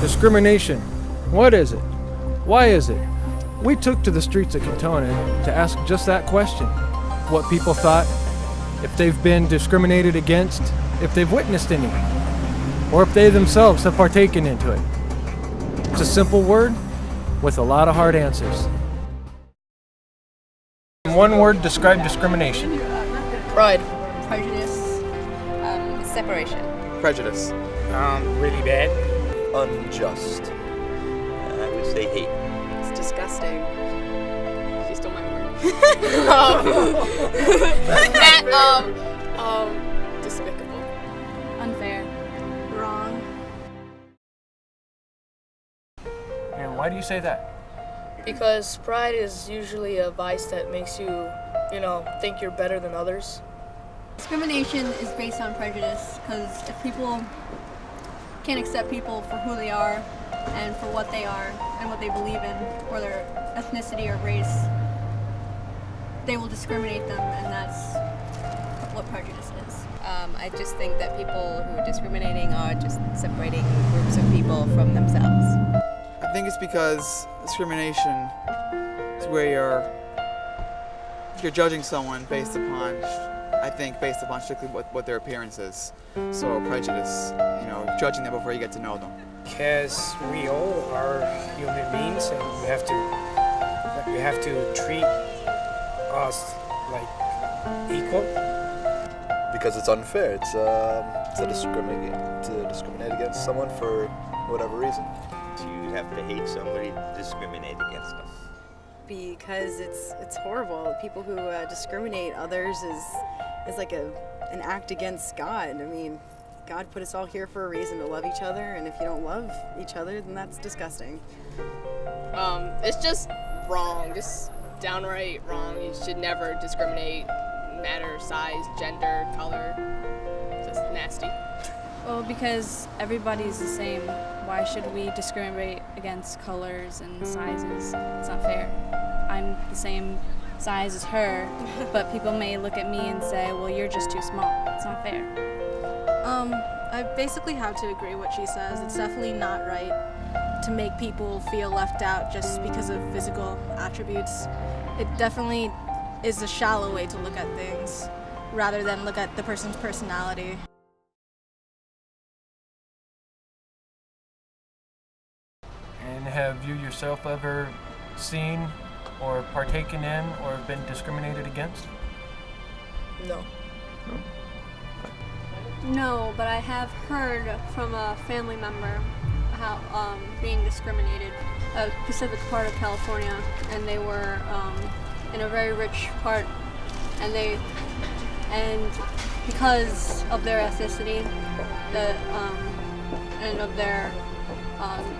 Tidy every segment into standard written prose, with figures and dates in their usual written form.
Discrimination. What is it? Why is it? We took to the streets of Cantonin to ask just that question. What people thought, if they've been discriminated against, if they've witnessed any, or if they themselves have partaken into it. It's a simple word with a lot of hard answers. One word, describe discrimination. Pride. Prejudice. Separation. Prejudice. Really bad. Unjust. I would say hate. It's disgusting. She stole my word. Despicable. Unfair. Wrong. And why do you say that? Because pride is usually a vice that makes you, think you're better than others. Discrimination is based on prejudice, because if people can't accept people for who they are and for what they are and what they believe in, or their ethnicity or race, they will discriminate them, and that's what prejudice is. I just think that people who are discriminating are just separating groups of people from themselves. I think it's because discrimination is where you're judging someone based upon strictly what their appearance is. So prejudice, judging them before you get to know them. Because we all are human beings, and we have to treat us like equal. Because it's unfair. It's to discriminate against someone for whatever reason. You have to hate somebody to discriminate against them. Because it's horrible. People who discriminate others is like an act against God. I mean, God put us all here for a reason, to love each other, and if you don't love each other, then that's disgusting. It's just wrong, just downright wrong. You should never discriminate, matter, size, gender, color. It's just nasty. Well, because everybody's the same. Why should we discriminate against colors and sizes? It's not fair. I'm the same size as her, but people may look at me and say, well, you're just too small. It's not fair. I basically have to agree what she says. It's definitely not right to make people feel left out just because of physical attributes. It definitely is a shallow way to look at things rather than look at the person's personality. And have you yourself ever seen or partaken in or been discriminated against? No. No, but I have heard from a family member how being discriminated. A specific part of California, and they were in a very rich part, and because of their ethnicity, and of their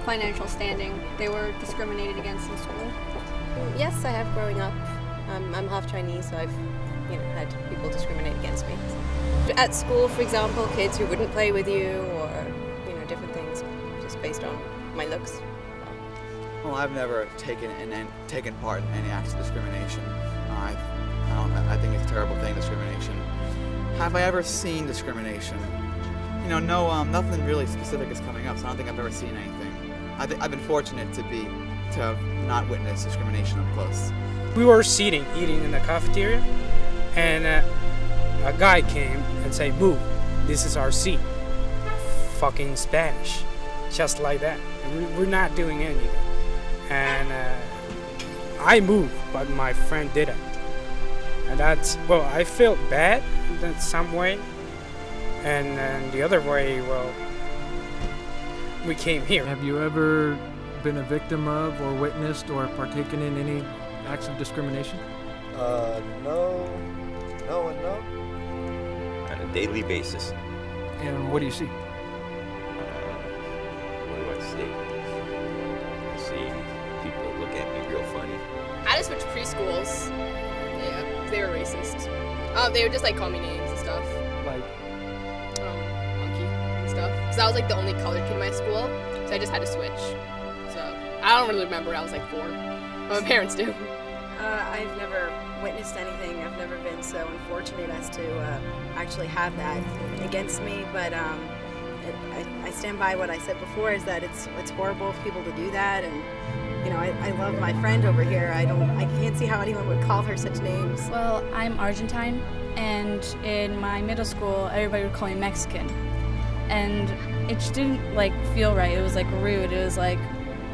financial standing, they were discriminated against in school. Yes, I have growing up. I'm half Chinese, so I've had people discriminate against me. At school, for example, kids who wouldn't play with you, or different things, just based on my looks. Well, I've never taken part in any acts of discrimination. I think it's a terrible thing, discrimination. Have I ever seen discrimination? No, nothing really specific is coming up, so I don't think I've ever seen anything. I've been fortunate to have not witnessed discrimination up close. We were eating in the cafeteria, and a guy came and said, "Move, this is our seat." Fucking Spanish, just like that. We're not doing anything. And I moved, but my friend didn't. And I felt bad in some way. And then the other way, we came here. Have you ever been a victim of or witnessed or partaken in any acts of discrimination? No. On a daily basis. And what do you see? What do I see? I see people look at me real funny. I just switched preschools. Yeah, they were racist. They would just call me names and stuff. Like? Monkey and stuff. Because I was the only colored kid in my school, so I just had to switch. So I don't really remember. I was 4. But my parents do. I've never witnessed anything. I've never been so unfortunate as to actually have that against me, but I stand by what I said before, is that it's horrible for people to do that. And you know, I love my friend over here. I can't see how anyone would call her such names. Well, I'm Argentine, and in my middle school, everybody would call me Mexican. And it just didn't like feel right. It was like rude. It was like,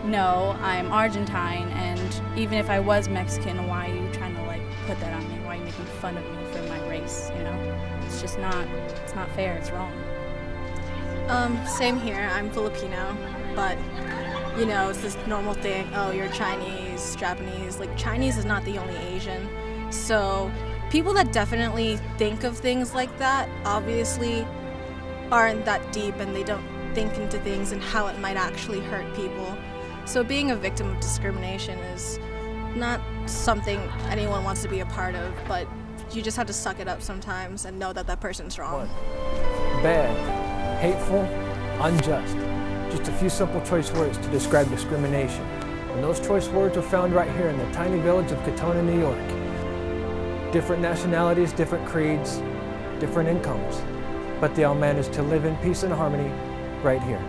no, I'm Argentine, and even if I was Mexican, why are you trying to like put that on me? Why are you making fun of me for my race, you know? It's just not, it's not fair, it's wrong. Same here. I'm Filipino, but you know, it's this normal thing. Oh, you're Chinese, Japanese. Like, Chinese is not the only Asian. So people that definitely think of things like that obviously aren't that deep, and they don't think into things and how it might actually hurt people. So being a victim of discrimination is not something anyone wants to be a part of, but you just have to suck it up sometimes and know that that person's wrong. Bad, hateful, unjust. Just a few simple choice words to describe discrimination. And those choice words are found right here in the tiny village of Katona, New York. Different nationalities, different creeds, different incomes, but they all manage to live in peace and harmony right here.